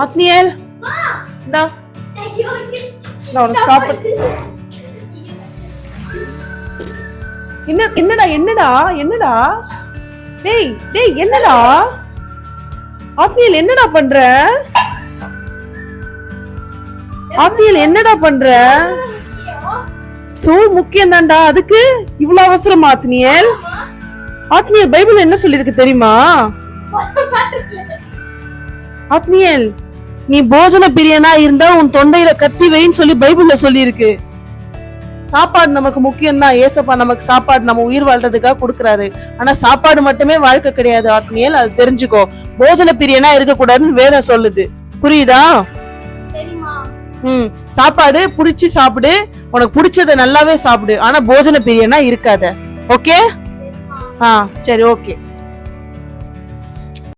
ஆத்னியல் இந்தா நான் உனக்கு சாப்பிடு. என்னடா என்னடா என்னடா டேய் டேய் என்னடா ஆத்னியல் என்னடா பண்ற? ஆத்னியல் என்னடா பண்ற? சோறு முக்கியம் தான்டா, அதுக்கு இவ்வளவு அவசரமா ஆத்னியல்? ஆத்னியல் பைபிள் என்ன சொல்லிருக்கு தெரியுமா? ஆத்னியல் நீ போஜன பிரியனா இருந்தா உன் தொண்டையில கத்தி வைன்னு சொல்லி பைபிள்ல சொல்லி இருக்கு. சாப்பாடு நமக்கு முக்கியம் தான். ஏசப்பா நமக்கு சாப்பாடு நம்ம உயிர் வாழ்றதுக்காக கொடுக்கறாரு. ஆனா சாப்பாடு மட்டுமே வாழ்க்கை கிடையாது ஆத்னியல், அது தெரிஞ்சுக்கோ. போஜன பிரியனா இருக்க கூடாதுன்னு வேதம் சொல்லுது, புரியுதா? சாப்பாடு புடிச்சு சாப்பிடு, உனக்கு பிடிச்சத நல்லாவே சாப்பிடு, ஆனா போஜன பிரியனா இருக்காத. ஓகே? சரி ஓகே.